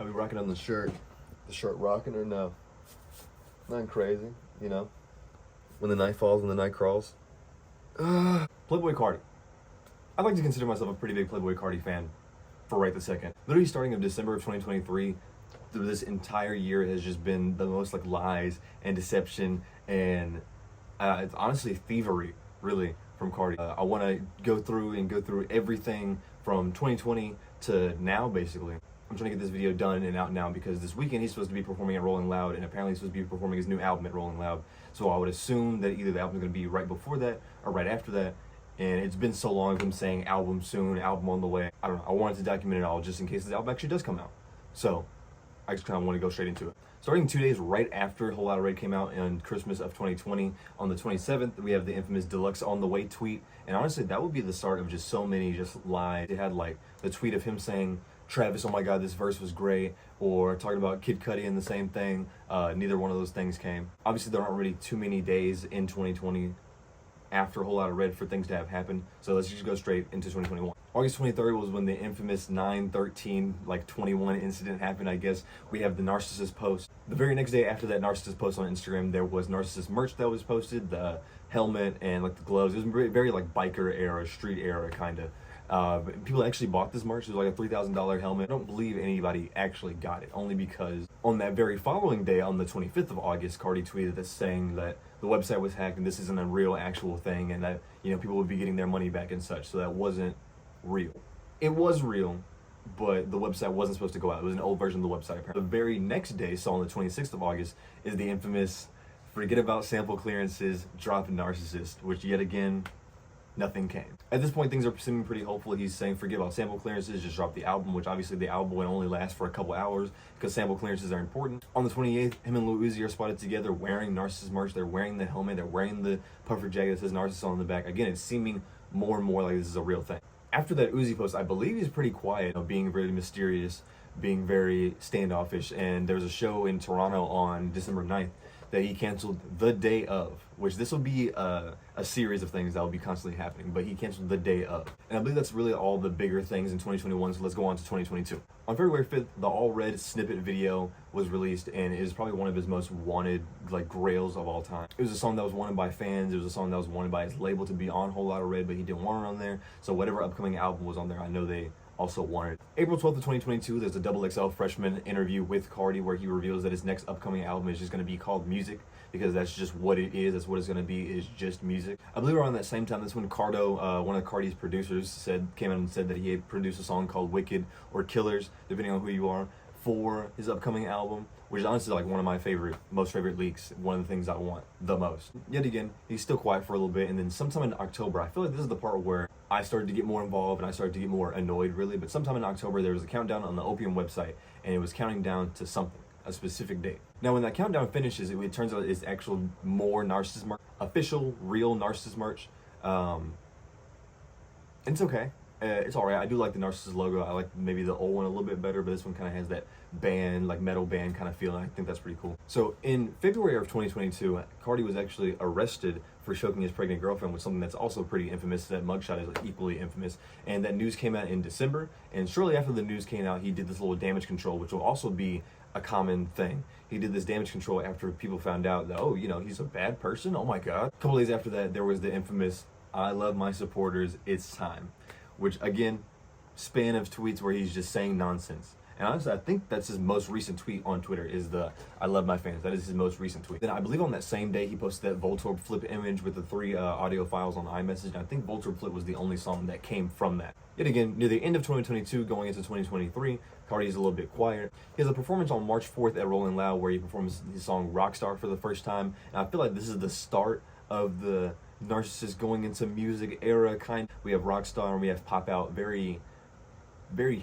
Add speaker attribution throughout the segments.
Speaker 1: I'll be rocking on the shirt. The shirt rocking or no? Nothing crazy, you know? When the night falls and the night crawls. Playboi Carti. I'd like to consider myself a pretty big Playboi Carti fan for right this second. Literally starting in December of 2023, through this entire year has just been the most like lies and deception and it's honestly thievery, really, from Carti. I want to go through everything from 2020 to now, basically. I'm trying to get this video done and out now because this weekend he's supposed to be performing at Rolling Loud, and apparently he's supposed to be performing his new album at Rolling Loud. So I would assume that either the album's going to be right before that or right after that. And it's been so long of him saying album soon, album on the way. I don't know. I wanted to document it all just in case his album actually does come out. So I just kind of want to go straight into it. Starting 2 days right after Whole Lotta Red came out on Christmas of 2020, on the 27th, we have the infamous Deluxe on the Way tweet. And honestly, that would be the start of just so many just lies. It had like the tweet of him saying, Travis, oh my God, this verse was great, or talking about Kid Cudi and the same thing. Neither one of those things came. Obviously, there aren't really too many days in 2020 after Whole Lotta Red for things to have happened. So let's just go straight into 2021. August 23rd was when the infamous 9/13/21 incident happened, I guess. We have the Narcissist post. The very next day after that Narcissist post on Instagram, there was Narcissist merch that was posted, the helmet and like the gloves. It was very like biker era, street era kind of. People actually bought this merch. It was like a $3,000 helmet. I don't believe anybody actually got it, only because on that very following day, on the 25th of August, Carti tweeted this saying that the website was hacked and this isn't a real actual thing, and that, you know, people would be getting their money back and such. So that wasn't real. It was real, but the website wasn't supposed to go out. It was an old version of the website, apparently. The very next day, so on the 26th of August, is the infamous forget about sample clearances, drop Narcissist, which yet again, nothing came. At this point, things are seeming pretty hopeful. He's saying forget about sample clearances, just drop the album, which obviously the album would only last for a couple hours because sample clearances are important. On the 28th, him and Lil Uzi are spotted together wearing Narcissist merch. They're wearing the helmet, they're wearing the puffer jacket that says Narcissist on the back. Again, it's seeming more and more like this is a real thing. After that Uzi post, I believe he's pretty quiet, you know, being really mysterious, being very standoffish, and there was a show in Toronto on December 9th that he canceled the day of, which this will be a series of things that will be constantly happening, but he canceled the day of. And I believe that's really all the bigger things in 2021, so let's go on to 2022. On February 5th, the All Red snippet video was released, and it is probably one of his most wanted, like, grails of all time. It was a song that was wanted by fans, it was a song that was wanted by his label to be on Whole Lotta Red, but he didn't want it on there, so whatever upcoming album was on there, I know they also wanted. April 12th of 2022, there's a XXL freshman interview with Carti where he reveals that his next upcoming album is just going to be called Music, because that's just what it is. That's what it's going to be, is just music. I believe around that same time, that's when Cardo, one of Carti's producers, came out and said that he had produced a song called Wicked or Killers, depending on who you are, for his upcoming album, which is honestly like one of my most favorite leaks, one of the things I want the most. Yet again, he's still quiet for a little bit, and then sometime in October, I feel like this is the part where I started to get more involved and I started to get more annoyed, really, but sometime in October, there was a countdown on the Opium website, and it was counting down to something, a specific date. Now, when that countdown finishes, it turns out it's actual more Narcissist merch, official, real Narcissist merch. It's okay. It's alright. I do like the Narcissist logo. I like maybe the old one a little bit better, but this one kind of has that band, like metal band kind of feeling. I think that's pretty cool. So in February of 2022, Carti was actually arrested for choking his pregnant girlfriend with something that's also pretty infamous. That mugshot is like equally infamous. And that news came out in December. And shortly after the news came out, he did this little damage control, which will also be a common thing. He did this damage control after people found out that, oh, you know, he's a bad person. Oh my God. A couple days after that, there was the infamous, I love my supporters, it's time. Which, again, span of tweets where he's just saying nonsense. And honestly, I think that's his most recent tweet on Twitter, is the I love my fans. That is his most recent tweet. Then I believe on that same day, he posted that Voltorb Flip image with the 3 audio files on iMessage. And I think Voltorb Flip was the only song that came from that. Yet again, near the end of 2022, going into 2023, Carti is a little bit quiet. He has a performance on March 4th at Rolling Loud where he performs his song Rockstar for the first time. And I feel like this is the start of the Narcissist going into music era kind. We have Rockstar and we have Pop Out, very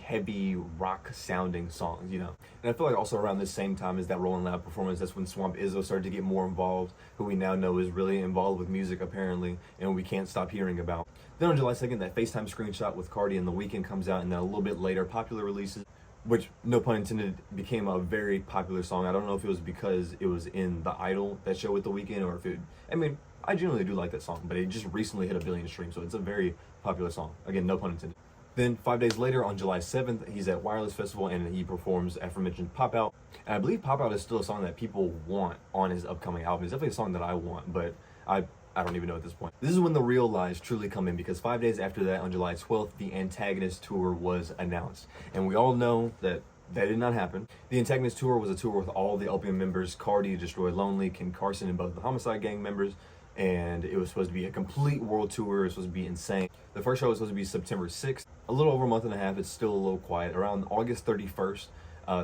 Speaker 1: heavy rock sounding songs, you know. And I feel like also around this same time as that Rolling Loud performance, that's when Swamp Izzo started to get more involved, who we now know is really involved with music apparently, and we can't stop hearing about. Then on July 2nd, that FaceTime screenshot with Carti and The Weeknd comes out, and then a little bit later, Popular releases, which, no pun intended, became a very popular song. I don't know if it was because it was in The Idol, that show with The Weeknd, or if it, I mean, I genuinely do like that song, but it just recently hit 1 billion streams, so it's a very popular song. Again, no pun intended. Then 5 days later, on July 7th, he's at Wireless Festival and he performs aforementioned Pop Out. And I believe Pop Out is still a song that people want on his upcoming album. It's definitely a song that I want, but I don't even know at this point. This is when the real lies truly come in, because 5 days after that, on July 12th, the Antagonist tour was announced. And we all know that did not happen. The Antagonist tour was a tour with all the Opium members, Carti, Destroy Lonely, Ken Carson, and both the Homicide Gang members. And it was supposed to be a complete world tour. It was supposed to be insane. The first show was supposed to be September 6th. A little over a month and a half. It's still a little quiet. Around August 31st,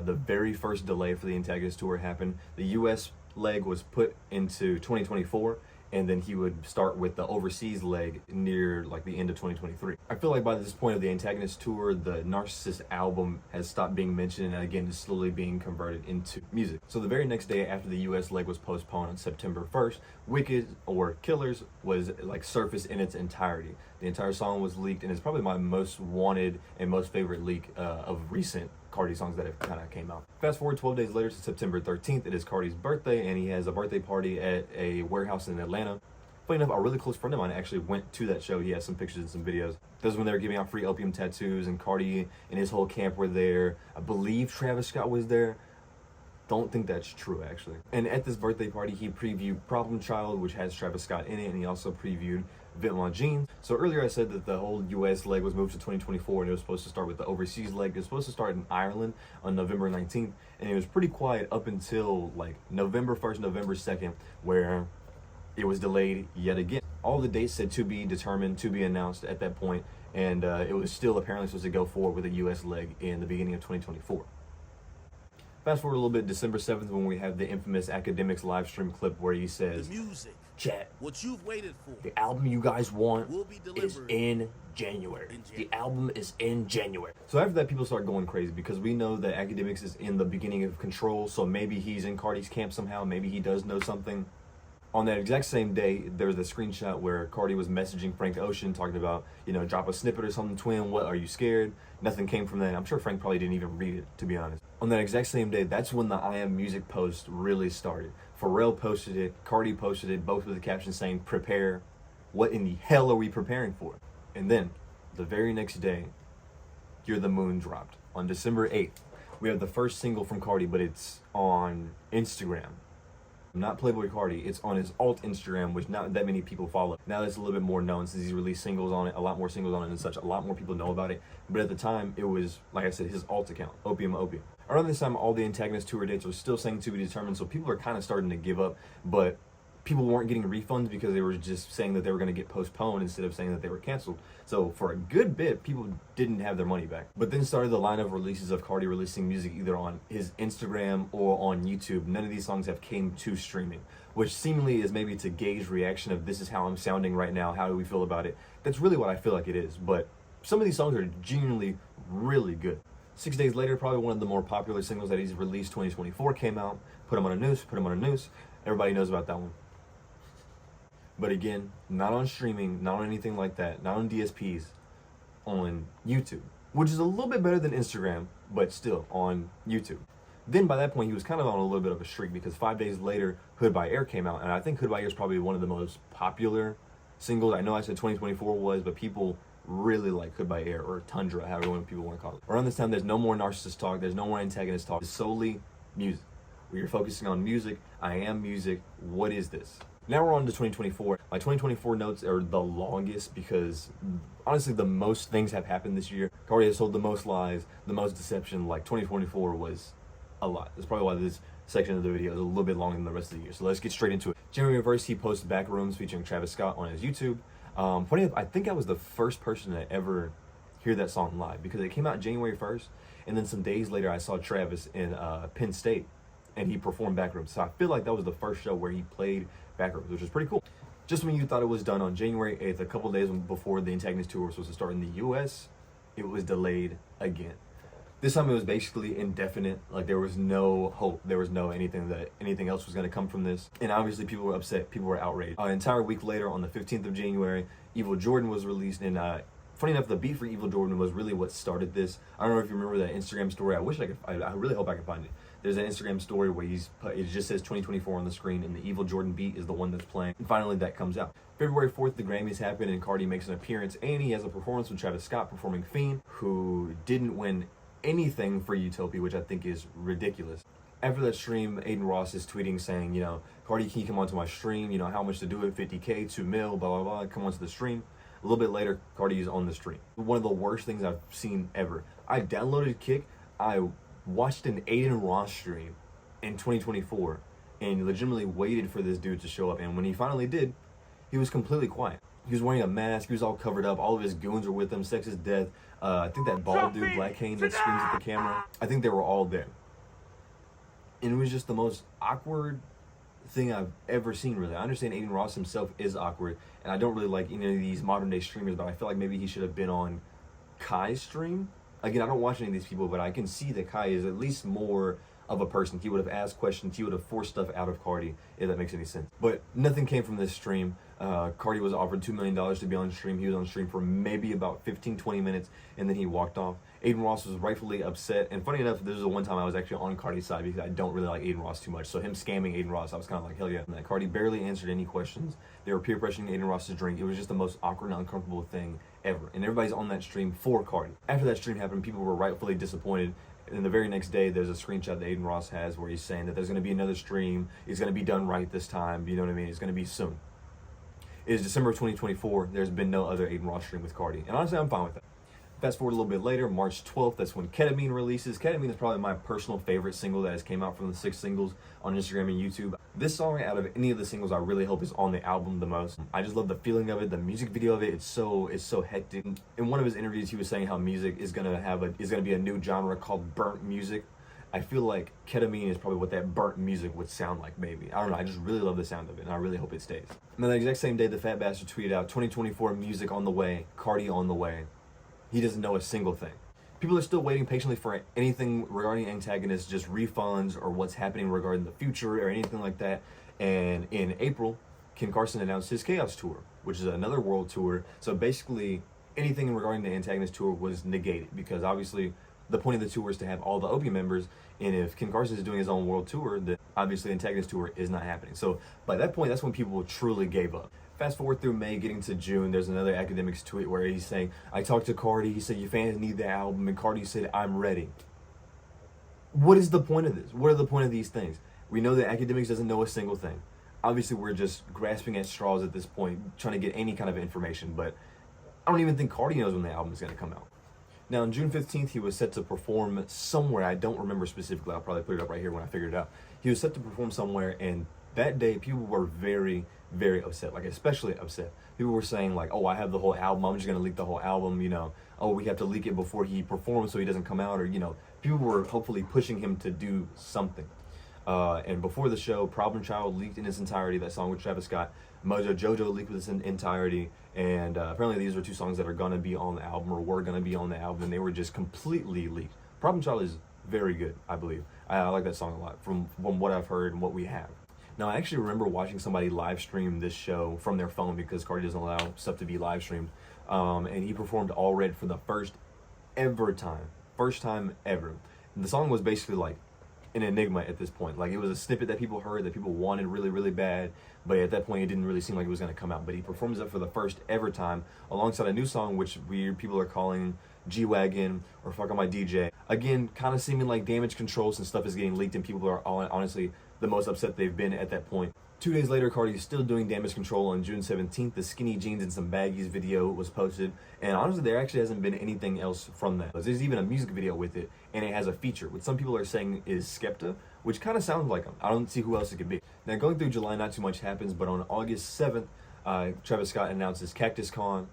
Speaker 1: the very first delay for the Antagonist tour happened. The U.S. leg was put into 2024, and then he would start with the overseas leg near like the end of 2023. I feel like by this point of the Antagonist tour, the Narcissist album has stopped being mentioned and again is slowly being converted into music. So the very next day after the US leg was postponed on September 1st, Wicked or Killers was like surfaced in its entirety. The entire song was leaked, and it's probably my most wanted and most favorite leak of recent Carti songs that have kind of came out. Fast forward 12 days later to September 13th, it is Carti's birthday, and he has a birthday party at a warehouse in Atlanta. Funny enough, a really close friend of mine actually went to that show. He has some pictures and some videos. This is when they were giving out free opium tattoos, and Carti and his whole camp were there. I believe Travis Scott was there. Don't think that's true, actually. And at this birthday party, he previewed Problem Child, which has Travis Scott in it, and he also previewed Vent Jeans. So earlier I said that the whole US leg was moved to 2024, and it was supposed to start with the overseas leg. It was supposed to start in Ireland on November 19th, and it was pretty quiet up until like November 1st, November 2nd, where it was delayed yet again. All the dates said to be determined, to be announced at that point, and it was still apparently supposed to go forward with a US leg in the beginning of 2024. Fast forward a little bit, December 7th, when we have the infamous Akademiks live stream clip where he says,
Speaker 2: "The music,
Speaker 1: chat,
Speaker 2: what you've waited for,
Speaker 1: the album you guys want
Speaker 2: will be
Speaker 1: is
Speaker 2: delivered
Speaker 1: in January. The album is in January." So after that, people start going crazy because we know that Akademiks is in the beginning of Control, so maybe he's in Carti's camp somehow, maybe he does know something. On that exact same day, there was a screenshot where Carti was messaging Frank Ocean talking about, you know, drop a snippet or something, twin, what, are you scared? Nothing came from that. I'm sure Frank probably didn't even read it, to be honest. On that exact same day, that's when the I Am Music post really started. Pharrell posted it, Carti posted it, both with the caption saying, prepare. What in the hell are we preparing for? And then, the very next day, You're the Moon dropped. On December 8th, we have the first single from Carti, but it's on Instagram. Not Playboi Carti, it's on his alt Instagram, which not that many people follow. Now that's a little bit more known since he's released singles on it, a lot more singles on it and such, a lot more people know about it. But at the time, it was, like I said, his alt account, Opium. Around this time, all the Antagonist tour dates were still saying to be determined, so people are kind of starting to give up, but people weren't getting refunds because they were just saying that they were going to get postponed instead of saying that they were canceled. So for a good bit, people didn't have their money back. But then started the line of releases of Carti releasing music either on his Instagram or on YouTube. None of these songs have came to streaming, which seemingly is maybe to gauge reaction of this is how I'm sounding right now, how do we feel about it? That's really what I feel like it is, but some of these songs are genuinely really good. 6 days later, probably one of the more popular singles that he's released, 2024, came out. Put him on a noose. Everybody knows about that one. But again, not on streaming, not on anything like that, not on DSPs, on YouTube, which is a little bit better than Instagram, but still on YouTube. Then by that point, he was kind of on a little bit of a streak because 5 days later, Hood by Air came out. And I think Hood by Air is probably one of the most popular singles. I know I said 2024 was, but people really like Hood by Air or Tundra, however people want to call it. Around this time, there's no more narcissist talk. There's no more antagonist talk. It's solely music. We are focusing on music. I am music. What is this? Now we're on to 2024. My 2024 notes are the longest because honestly the most things have happened this year. Carti has told the most lies, the most deception. Like 2024 was a lot. That's probably why this section of the video is a little bit longer than the rest of the year. So let's get straight into it. January 1st, he posted Backrooms featuring Travis Scott on his YouTube. Funny enough, I think I was the first person to ever hear that song live because it came out January 1st, and then some days later I saw Travis in Penn State and he performed Backrooms. So I feel like that was the first show where he played Backrooms, which is pretty cool. Just when you thought it was done on January 8th, a couple days before the Antagonist tour was supposed to start in the US, it was delayed again. This time it was basically indefinite. Like there was no hope. There was no anything else was going to come from this. And obviously people were upset. People were outraged. An entire week later, on the 15th of January, Evil Jordan was released. And funny enough, the beat for Evil Jordan was really what started this. I don't know if you remember that Instagram story. I wish I could. I really hope I can find it. There's an Instagram story where it just says 2024 on the screen, and the Evil Jordan beat is the one that's playing. And finally, that comes out. February 4th, the Grammys happen, and Carti makes an appearance, and he has a performance with Travis Scott performing Fiend, who didn't win anything for Utopia, which I think is ridiculous. After that stream, Aiden Ross is tweeting saying, Carti, can you come onto my stream? How much to do it? 50K, 2 mil, blah, blah, blah. Come onto the stream. A little bit later, Carti is on the stream. One of the worst things I've seen ever. I downloaded Kick. I watched an Aiden Ross stream in 2024 and legitimately waited for this dude to show up. And when he finally did, he was completely quiet. He was wearing a mask. He was all covered up. All of his goons were with him. Sex is death. I think that bald dude, Black Kane, that screams at the camera. I think they were all there. And it was just the most awkward thing I've ever seen, really. I understand Aiden Ross himself is awkward, and I don't really like any of these modern day streamers, but I feel like maybe he should have been on Kai's stream. Again, I don't watch any of these people, but I can see that Kai is at least more of a person. He would have asked questions. He would have forced stuff out of Carti, if that makes any sense. But nothing came from this stream. Carti was offered $2 million to be on stream. He was on stream for maybe about 15-20 minutes, and then he walked off. Aiden Ross was rightfully upset. And funny enough, this was the one time I was actually on Carti's side because I don't really like Aiden Ross too much. So him scamming Aiden Ross, I was kind of like, hell yeah. And Carti barely answered any questions. They were peer pressuring Aiden Ross to drink. It was just the most awkward and uncomfortable thing ever. And everybody's on that stream for Carti. After that stream happened, people were rightfully disappointed. And the very next day, there's a screenshot that Aiden Ross has where he's saying that there's going to be another stream. It's going to be done right this time. You know what I mean? It's going to be soon. It is December of 2024. There's been no other Aiden Ross stream with Carti. And honestly, I'm fine with that. Fast forward a little bit later, March 12th, that's when Ketamine releases. Ketamine is probably my personal favorite single that has came out from the 6 singles on Instagram and YouTube. This song, out of any of the singles, I really hope is on the album the most. I just love the feeling of it, the music video of it. It's so hectic. In one of his interviews, he was saying how music is gonna be a new genre called burnt music. I feel like Ketamine is probably what that burnt music would sound like, maybe. I don't know, I just really love the sound of it, and I really hope it stays. And then the exact same day, the Fat Bastard tweeted out, 2024 music on the way, Carti on the way. He doesn't know a single thing. People are still waiting patiently for anything regarding antagonists, just refunds or what's happening regarding the future or anything like that. And in April, Ken Carson announced his Chaos Tour, which is another world tour. So basically, anything regarding the Antagonist Tour was negated because obviously the point of the tour is to have all the Opium members. And if Ken Carson is doing his own world tour, then obviously the Antagonist Tour is not happening. So by that point, that's when people truly gave up. Fast forward through May, getting to June, there's another Akademiks tweet where he's saying, I talked to Carti, he said, your fans need the album, and Carti said, I'm ready. What is the point of this? What are the point of these things? We know that Akademiks doesn't know a single thing. Obviously, we're just grasping at straws at this point, trying to get any kind of information, but I don't even think Carti knows when the album is going to come out. Now, on June 15th, he was set to perform somewhere. I don't remember specifically. I'll probably put it up right here when I figure it out. He was set to perform somewhere, and that day, people were very, very upset, like especially upset. People were saying like, oh, I have the whole album. I'm just going to leak the whole album, Oh, we have to leak it before he performs so he doesn't come out, or, people were hopefully pushing him to do something. And before the show, Problem Child leaked in its entirety, that song with Travis Scott. Mojo Jojo leaked with its entirety. And apparently these are 2 songs that are going to be on the album or were going to be on the album, and they were just completely leaked. Problem Child is very good, I believe. I like that song a lot from what I've heard and what we have. Now, I actually remember watching somebody live stream this show from their phone because Carti doesn't allow stuff to be live streamed. And he performed All Red for the first time ever. And the song was basically like an enigma at this point. Like, it was a snippet that people heard, that people wanted really, really bad, but at that point it didn't really seem like it was going to come out. But he performs it for the first ever time alongside a new song which people are calling G-Wagon or Fuck On My DJ. Again, kind of seeming like Damage Control, since stuff is getting leaked and people are honestly the most upset they've been at that point. 2 days later, Carti is still doing Damage Control. On June 17th, the Skinny Jeans and Some Baggies video was posted. And honestly, there actually hasn't been anything else from that. There's even a music video with it, and it has a feature, which some people are saying is Skepta, which kind of sounds like him. I don't see who else it could be. Now, going through July, not too much happens, but on August 7th, Travis Scott announces Cactus Con,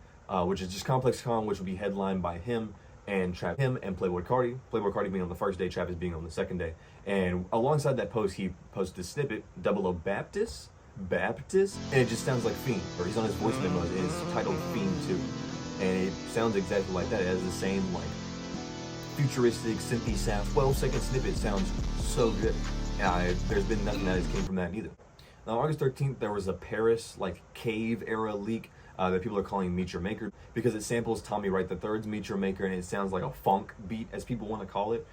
Speaker 1: which is just Complex Con, which will be headlined by him and Playboi Carti. Playboi Carti being on the first day, Travis being on the second day. And alongside that post, he posted a snippet, Double O Baptist, and it just sounds like Fiend, or he's on his voice memos, and it's titled Fiend 2. And it sounds exactly like that. It has the same, like, futuristic, synthy sound. 12-second snippet sounds so good. And there's been nothing that has came from that either. Now, August 13th, there was a Paris, like, cave-era leak that people are calling Meet Your Maker, because it samples Tommy Wright III's Meet Your Maker, and it sounds like a funk beat, as people want to call it.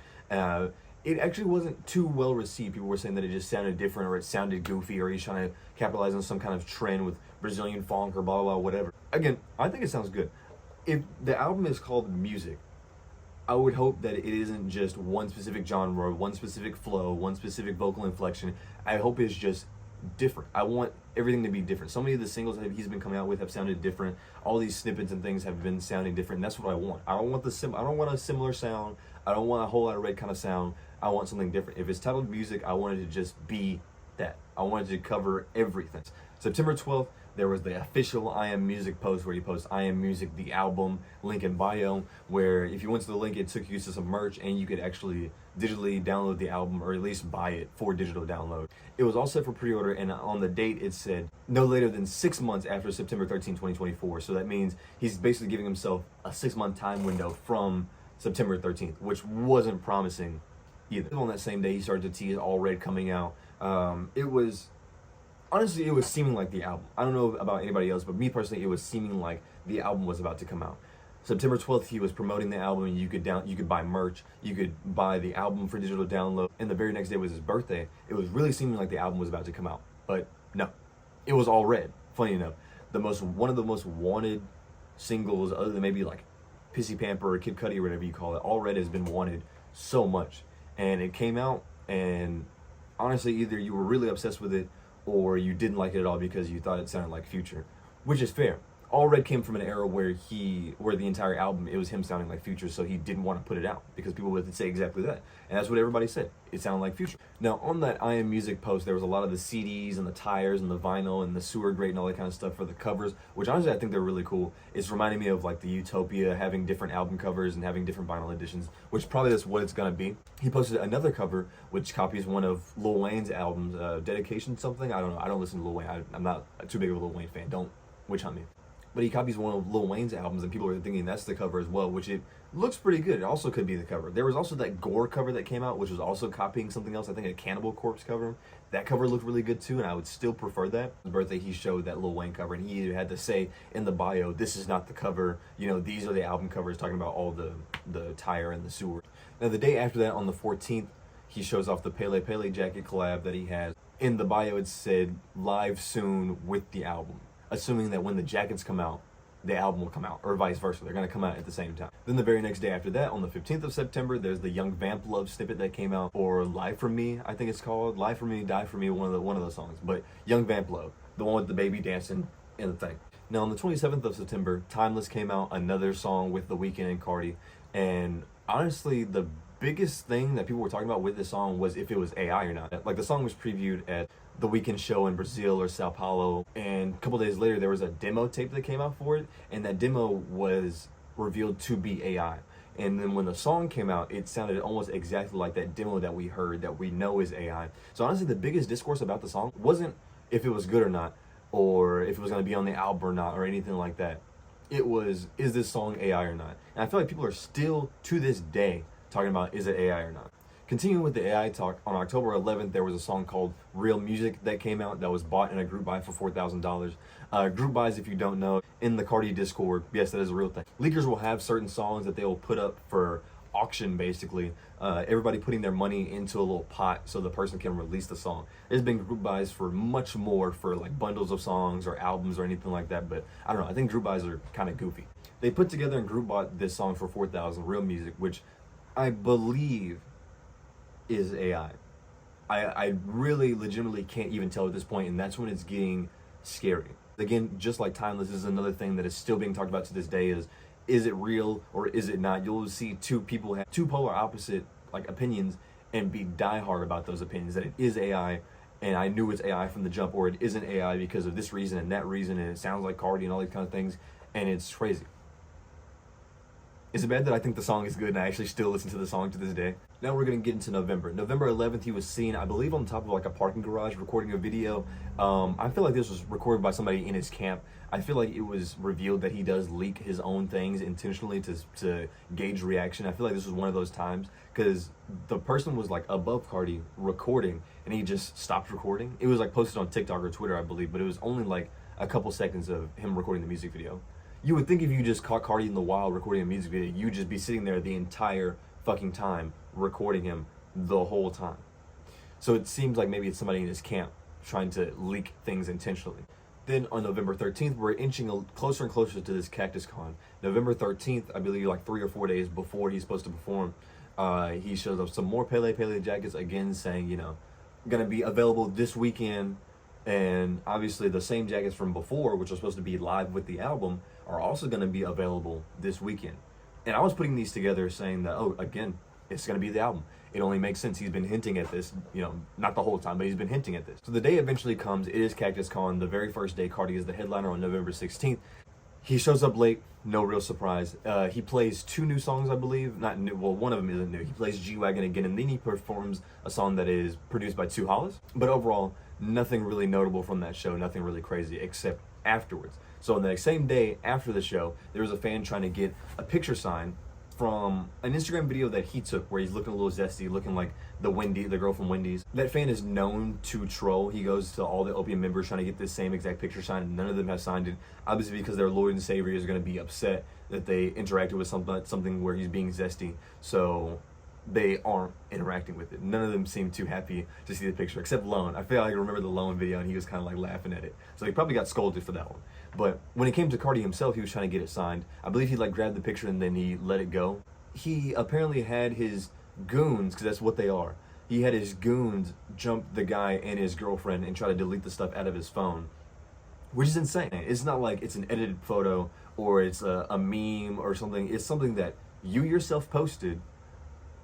Speaker 1: it actually wasn't too well received. People were saying that it just sounded different, or it sounded goofy, or he's trying to capitalize on some kind of trend with Brazilian funk or blah blah blah, whatever. Again, I think it sounds good. If the album is called Music, I would hope that it isn't just one specific genre, one specific flow, one specific vocal inflection. I hope it's just different. I want everything to be different. So many of the singles that he's been coming out with have sounded different. All these snippets and things have been sounding different. And that's what I want. I don't want I don't want a similar sound. I don't want a whole lot of red kind of sound. I want something different. If it's titled Music, I want it to just be that. I wanted to cover everything. September 12th, there was the official I Am Music post where he posts I Am Music, the album, link in bio, where if you went to the link, it took you to some merch and you could actually digitally download the album, or at least buy it for digital download. It was all set for pre-order, and on the date it said no later than 6 months after September 13, 2024. So that means he's basically giving himself a 6-month time window from September 13th, which wasn't promising either. On that same day, he started to tease All Red coming out. Honestly, it was seeming like the album. I don't know about anybody else, but me personally, it was seeming like the album was about to come out. September 12th, he was promoting the album, and you could buy merch, you could buy the album for digital download, and the very next day was his birthday. It was really seeming like the album was about to come out, but no, it was All Red. Funny enough, one of the most wanted singles, other than maybe like Pissy Pamper or Kid Cudi or whatever you call it. All Red has been wanted so much, and it came out, and honestly, either you were really obsessed with it or you didn't like it at all because you thought it sounded like Future, which is fair. All Red came from an era where the entire album, it was him sounding like Future, so he didn't want to put it out because people would say exactly that. And that's what everybody said. It sounded like Future. Now, on that I Am Music post, there was a lot of the CDs and the tires and the vinyl and the sewer grate and all that kind of stuff for the covers, which honestly I think they're really cool. It's reminding me of like the Utopia, having different album covers and having different vinyl editions, which probably that's what it's going to be. He posted another cover, which copies one of Lil Wayne's albums, Dedication something. I don't know. I don't listen to Lil Wayne. I'm not too big of a Lil Wayne fan. Don't witch hunt me. But he copies one of Lil Wayne's albums, and people are thinking that's the cover as well, which it looks pretty good. It also could be the cover. There was also that Gore cover that came out, which was also copying something else. I think a Cannibal Corpse cover. That cover looked really good too, and I would still prefer that. On his birthday, he showed that Lil Wayne cover, and he had to say in the bio, this is not the cover. You know, these are the album covers, talking about all the tire and the sewer. Now, the day after that, on the 14th, he shows off the Pele Pele jacket collab that he has. In the bio, it said, live soon with the album, assuming that when the jackets come out, the album will come out, or vice versa. They're going to come out at the same time. Then the very next day after that, on the 15th of September, there's the Young Vamp Love snippet that came out, or Live For Me, I think it's called. Live For Me, Die For Me, one of those songs. But Young Vamp Love, the one with the baby dancing and the thing. Now, on the 27th of September, Timeless came out, another song with The Weeknd and Carti. And honestly, the biggest thing that people were talking about with this song was if it was AI or not. Like, the song was previewed at the Weeknd show in Brazil or Sao Paulo, and a couple days later there was a demo tape that came out for it, and that demo was revealed to be AI. And then when the song came out, it sounded almost exactly like that demo that we heard, that we know is AI. So honestly, the biggest discourse about the song wasn't if it was good or not, or if it was going to be on the album or not, or anything like that. It was, is this song AI or not? And I feel like people are still, to this day, talking about, is it AI or not? Continuing with the AI talk, on October 11th, there was a song called Real Music that came out that was bought in a group buy for $4,000. Group buys, if you don't know, in the Carti Discord, yes, that is a real thing. Leakers will have certain songs that they will put up for auction, basically. Everybody putting their money into a little pot so the person can release the song. There's been group buys for much more, for like bundles of songs or albums or anything like that, but I don't know, I think group buys are kind of goofy. They put together and group bought this song for $4,000, Real Music, which I believe is AI. I really legitimately can't even tell at this point, and that's when it's getting scary. Again, just like Timeless, this is another thing that is still being talked about to this day, is it real or is it not? You'll see two people have two polar opposite like opinions and be diehard about those opinions, that it is AI and I knew it's AI from the jump, or it isn't AI because of this reason and that reason, and it sounds like Cardi and all these kind of things, and it's crazy. Is it bad that I think the song is good and I actually still listen to the song to this day? Now we're going to get into November. November 11th, he was seen, I believe, on top of like a parking garage recording a video. I feel like this was recorded by somebody in his camp. I feel like it was revealed that he does leak his own things intentionally to gauge reaction. I feel like this was one of those times because the person was like above Carti recording and he just stopped recording. It was like posted on TikTok or Twitter, I believe, but it was only like a couple seconds of him recording the music video. You would think if you just caught Carti in the wild recording a music video, you'd just be sitting there the entire fucking time recording him the whole time. So it seems like maybe it's somebody in his camp trying to leak things intentionally. Then on November 13th, we're inching closer and closer to this Cactus Con. November 13th, I believe like 3 or 4 days before he's supposed to perform, he shows up some more Pele jackets, again saying, you know, gonna be available this weekend. And obviously the same jackets from before, which are supposed to be live with the album, are also gonna be available this weekend. And I was putting these together saying that, oh, again, it's gonna be the album. It only makes sense. He's been hinting at this, you know, not the whole time, but he's been hinting at this. So the day eventually comes. It is Cactus Con. The very first day, Carti is the headliner on November 16th. He shows up late, no real surprise. He plays 2 new songs, I believe. Not new, well, one of them isn't new. He plays G-Wagon again, and then he performs a song that is produced by 2 Hollis. But overall, nothing really notable from that show, nothing really crazy, except afterwards. So on the same day after the show, there was a fan trying to get a picture sign from an Instagram video that he took where he's looking a little zesty, looking like the girl from Wendy's. That fan is known to troll. He goes to all the Opium members trying to get this same exact picture signed, and none of them have signed it, obviously because their Lord and Savior is going to be upset that they interacted with something where he's being zesty, so they aren't interacting with it. None of them seem too happy to see the picture, except Lone. I feel like I remember the Lone video, and he was kind of like laughing at it, so he probably got scolded for that one. But when it came to Carti himself, he was trying to get it signed. I believe he like grabbed the picture and then he let it go. He apparently had his goons, because that's what they are. He had his goons jump the guy and his girlfriend and try to delete the stuff out of his phone, which is insane. It's not like it's an edited photo or it's a meme or something. It's something that you yourself posted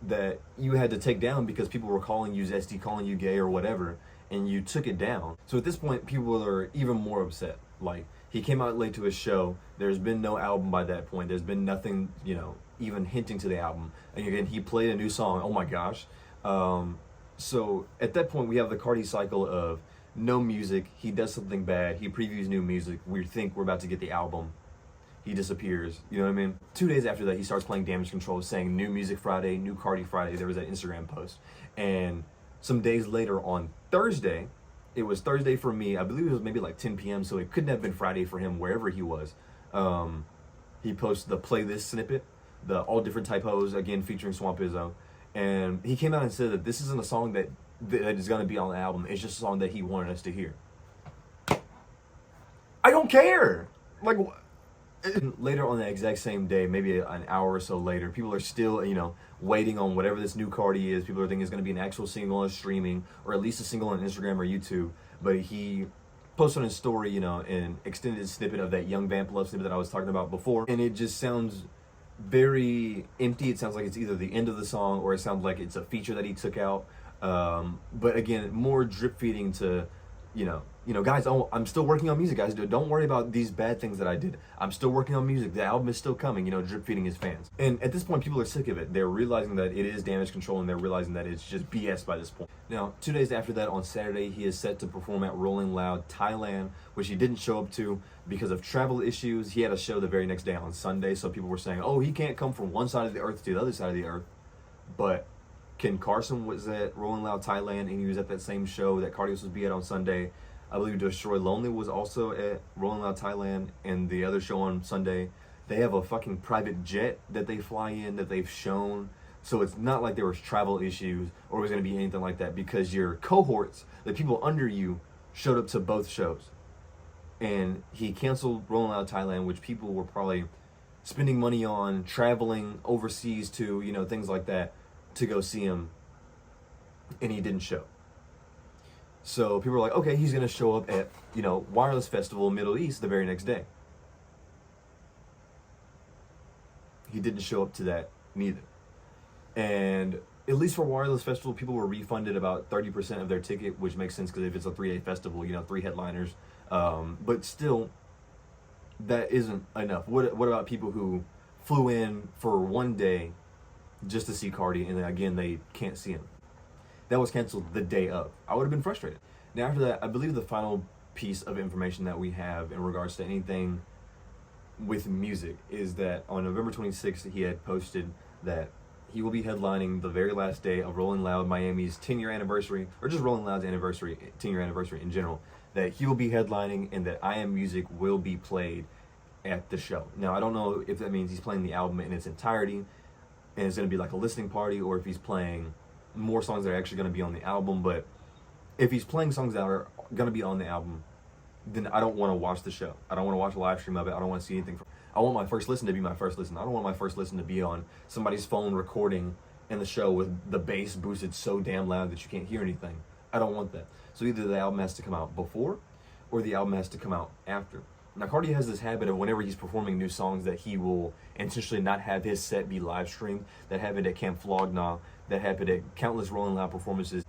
Speaker 1: that you had to take down because people were calling you zesty, calling you gay or whatever, and you took it down. So at this point, people are even more upset. Like, he came out late to his show. There's been no album by that point. There's been nothing, you know, even hinting to the album. And again, he played a new song. Oh my gosh. So at that point, we have the Carti cycle of no music. He does something bad. He previews new music. We think we're about to get the album. He disappears. You know what I mean? 2 days after that, he starts playing Damage Control, saying New Music Friday, New Carti Friday. There was that Instagram post. And some days later on Thursday, it was Thursday for me. I believe it was maybe like 10 p.m. So it couldn't have been Friday for him wherever he was. He posted the Play This snippet, the all different typos, again featuring Swamp Izzo. And he came out and said that this isn't a song that is going to be on the album. It's just a song that he wanted us to hear. I don't care. Like, later on that exact same day, maybe an hour or so later, people are still, you know, waiting on whatever this new Carti is. People are thinking it's going to be an actual single on streaming, or at least a single on Instagram or YouTube. But he posted on his story, you know, an extended snippet of that Young Vamp Love snippet that I was talking about before. And it just sounds very empty. It sounds like it's either the end of the song or it sounds like it's a feature that he took out. But again, more drip feeding to, you know, guys, oh, I'm still working on music, guys. Don't worry about these bad things that I did. I'm still working on music. The album is still coming, you know, drip feeding his fans. And at this point, people are sick of it. They're realizing that it is Damage Control, and they're realizing that it's just BS by this point. Now, 2 days after that, on Saturday, he is set to perform at Rolling Loud, Thailand, which he didn't show up to because of travel issues. He had a show the very next day on Sunday, so people were saying, oh, he can't come from one side of the earth to the other side of the earth. But Ken Carson was at Rolling Loud, Thailand, and he was at that same show that Carti was supposed to be at on Sunday. I believe Destroy Lonely was also at Rolling Loud Thailand, and the other show on Sunday. They have a fucking private jet that they fly in that they've shown. So it's not like there was travel issues or was going to be anything like that, because your cohorts, the people under you, showed up to both shows. And he canceled Rolling Loud Thailand, which people were probably spending money on, traveling overseas to, you know, things like that, to go see him. And he didn't show. So people were like, okay, he's going to show up at, you know, Wireless Festival Middle East the very next day. He didn't show up to that neither. And at least for Wireless Festival, people were refunded about 30% of their ticket, which makes sense because if it's a 3-day festival, you know, 3 headliners. But still, that isn't enough. What about people who flew in for 1 day just to see Carti, and then again, they can't see him? That was canceled the day of. I would have been frustrated. Now after that, I believe the final piece of information that we have in regards to anything with music is that on November 26th, he had posted that he will be headlining the very last day of Rolling Loud Miami's 10-year anniversary, or just Rolling Loud's anniversary, 10-year anniversary in general, that he will be headlining and that I Am Music will be played at the show. Now, I don't know if that means he's playing the album in its entirety and it's going to be like a listening party, or if he's playing more songs that are actually going to be on the album. But if he's playing songs that are going to be on the album, then I don't want to watch the show. I don't want to watch a live stream of it. I don't want to see anything. I want my first listen to be my first listen. I don't want my first listen to be on somebody's phone recording in the show with the bass boosted so damn loud that you can't hear anything. I don't want that. So either the album has to come out before or the album has to come out after. Now, Carti has this habit of whenever he's performing new songs that he will intentionally not have his set be live streamed. That happened at Camp Flogna. That happened at countless Rolling Loud performances.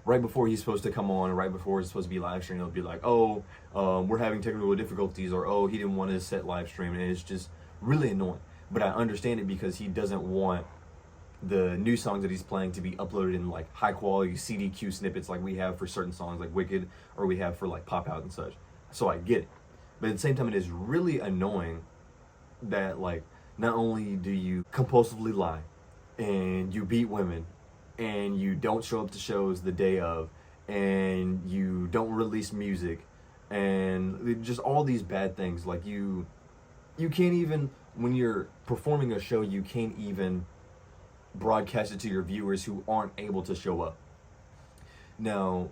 Speaker 1: Right before he's supposed to come on, right before it's supposed to be live streamed, it'll be like, oh, we're having technical difficulties, or oh, he didn't want his set live streamed, and it's just really annoying. But I understand it because he doesn't want the new songs that he's playing to be uploaded in like high quality CDQ snippets like we have for certain songs like Wicked, or we have for like Pop Out and such. So I get it. But at the same time, it is really annoying that like not only do you compulsively lie and you beat women and you don't show up to shows the day of and you don't release music and just all these bad things, like you can't even, when you're performing a show, you can't even broadcast it to your viewers who aren't able to show up. Now,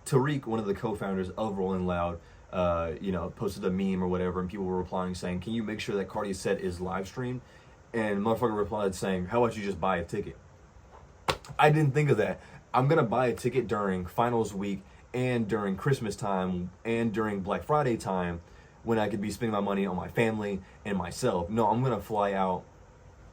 Speaker 1: Tariq, one of the co-founders of Rolling Loud, posted a meme or whatever, and people were replying saying, can you make sure that Carti's set is live streamed? And motherfucker replied saying, how about you just buy a ticket? I didn't think of that. I'm gonna buy a ticket during finals week and during Christmas time and during Black Friday time when I could be spending my money on my family and myself. No, I'm gonna fly out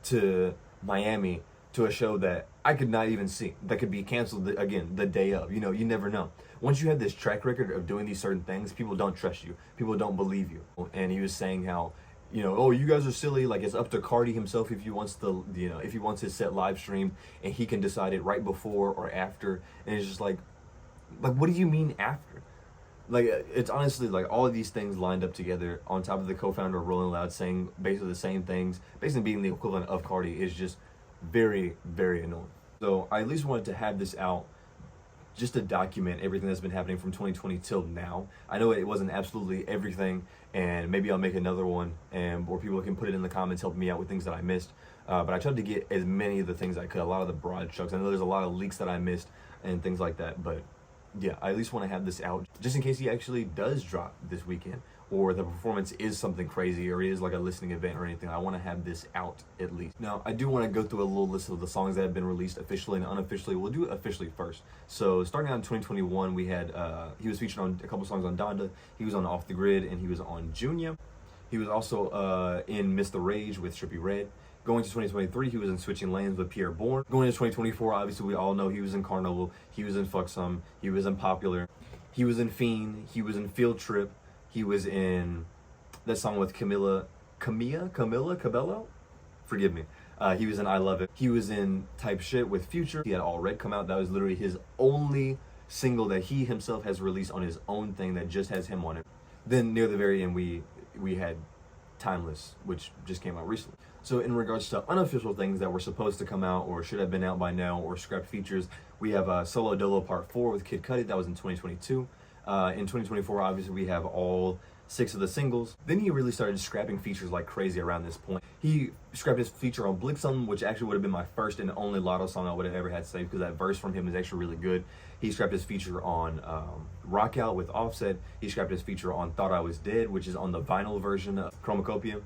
Speaker 1: to Miami to a show that I could not even see, that could be canceled again the day of. You know, you never know. Once you have this track record of doing these certain things, people don't trust you. People don't believe you. And he was saying how, oh, you guys are silly. Like, it's up to Carti himself if he wants if he wants his set live stream, and he can decide it right before or after. And it's just like, what do you mean after? Like, it's honestly like all of these things lined up together on top of the co-founder of Rolling Loud saying basically the same things, basically being the equivalent of Carti, is just very, very annoying. So I at least wanted to have this out just to document everything that's been happening from 2020 till now. I know it wasn't absolutely everything, and maybe I'll make another one, or people can put it in the comments, helping me out with things that I missed. But I tried to get as many of the things I could, a lot of the broad chunks. I know there's a lot of leaks that I missed and things like that, but yeah, I at least want to have this out just in case he actually does drop this weekend, or the performance is something crazy, or it is like a listening event or anything. I want to have this out at least. Now, I do want to go through a little list of the songs that have been released officially and unofficially. We'll do it officially first. So starting out in 2021, we had, he was featured on a couple songs on Donda. He was on Off the Grid, and he was on Junior. He was also in Miss the Rage with Trippie Redd. Going to 2023, he was in Switching Lanes with Pierre Bourne. Going into 2024, obviously we all know he was in Carnival, he was in Fuck Some, he was in Popular, he was in Fiend, he was in Field Trip, he was in that song with Camila Cabello? Forgive me. He was in I Love It. He was in Type Shit with Future. He had All Red come out. That was literally his only single that he himself has released on his own thing that just has him on it. Then near the very end, we had Timeless, which just came out recently. So in regards to unofficial things that were supposed to come out or should have been out by now, or scrapped features, we have Solo Dolo Part 4 with Kid Cudi. That was in 2022. In 2024, obviously, we have all 6 of the singles. Then he really started scrapping features like crazy around this point. He scrapped his feature on Blixum, which actually would have been my first and only Lotto song I would have ever had to say, because that verse from him is actually really good. He scrapped his feature on Rock Out with Offset. He scrapped his feature on Thought I Was Dead, which is on the vinyl version of Chromacopia,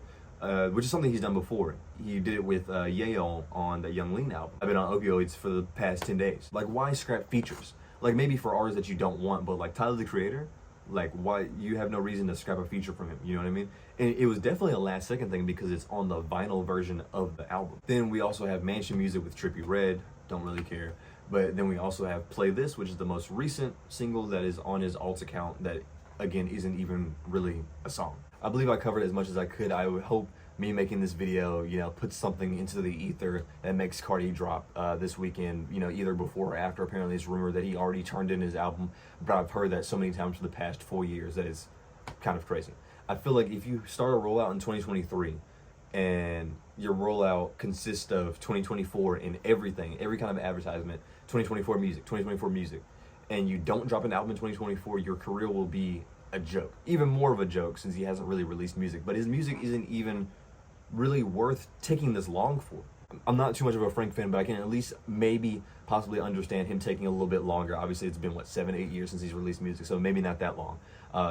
Speaker 1: which is something he's done before. He did it with Yayo on the Young Lean album. I've been on opioids for the past 10 days. Like, why scrap features? Like, maybe for artists that you don't want, but like Tyler, the Creator, like, why? You have no reason to scrap a feature from him, you know what I mean? And it was definitely a last second thing because it's on the vinyl version of the album. Then we also have Mansion Music with Trippie Redd, don't really care. But then we also have Play This, which is the most recent single that is on his alt account that, again, isn't even really a song. I believe I covered as much as I could. I would hope me making this video, puts something into the ether that makes Carti drop this weekend, either before or after. Apparently it's rumored that he already turned in his album, but I've heard that so many times for the past 4 years that it's kind of crazy. I feel like if you start a rollout in 2023 and your rollout consists of 2024 in everything, every kind of advertisement, 2024 music, and you don't drop an album in 2024, your career will be a joke. Even more of a joke since he hasn't really released music, but his music isn't even really worth taking this long for. I'm not too much of a Frank fan, but I can at least maybe possibly understand him taking a little bit longer. Obviously, it's been, what, 7-8 years since he's released music, so maybe not that long.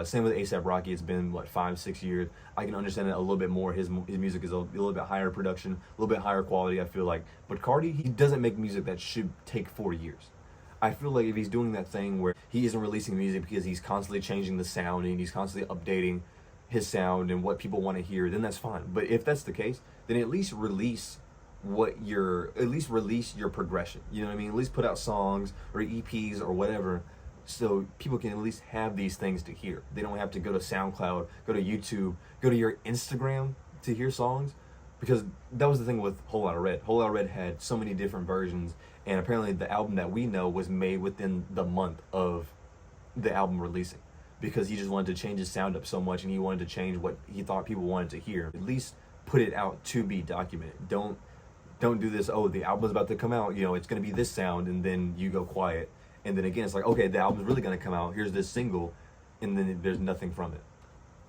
Speaker 1: Same with A$AP Rocky. It's been, what, 5-6 years. I can understand it a little bit more. His music is a little bit higher production, a little bit higher quality, I feel like. But Carti, he doesn't make music that should take 4 years. I feel like if he's doing that thing where he isn't releasing music because he's constantly changing the sound and he's constantly updating his sound and what people want to hear, then that's fine. But if that's the case, then at least release your progression. You know what I mean? At least put out songs or EPs or whatever, so people can at least have these things to hear. They don't have to go to SoundCloud, go to YouTube, go to your Instagram to hear songs, because that was the thing with Whole Lotta Red. Whole Lotta Red had so many different versions, and apparently the album that we know was made within the month of the album releasing, because he just wanted to change his sound up so much and he wanted to change what he thought people wanted to hear. At least put it out to be documented. Don't do this, oh, the album's about to come out, you know, it's going to be this sound, and then you go quiet. And then again, it's like, okay, the album's really going to come out, here's this single, and then there's nothing from it.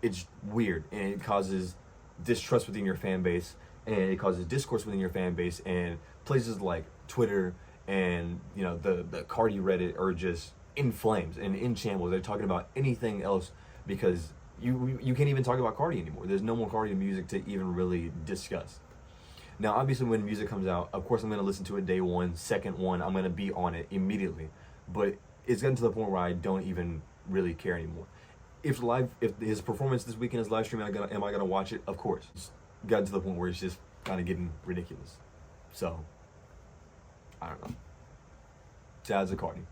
Speaker 1: It's weird, and it causes distrust within your fan base, and it causes discourse within your fan base, and places like Twitter and, you know, the Carti Reddit are just in flames and in shambles. They're talking about anything else because you can't even talk about Carti anymore. There's no more Carti music to even really discuss. Now, obviously, when music comes out, of course, I'm going to listen to it day one, second one. I'm going to be on it immediately. But it's gotten to the point where I don't even really care anymore. If his performance this weekend is live stream, am I gonna watch it? Of course. It's gotten to the point where it's just kind of getting ridiculous. So, I don't know. Shoutout to Carti.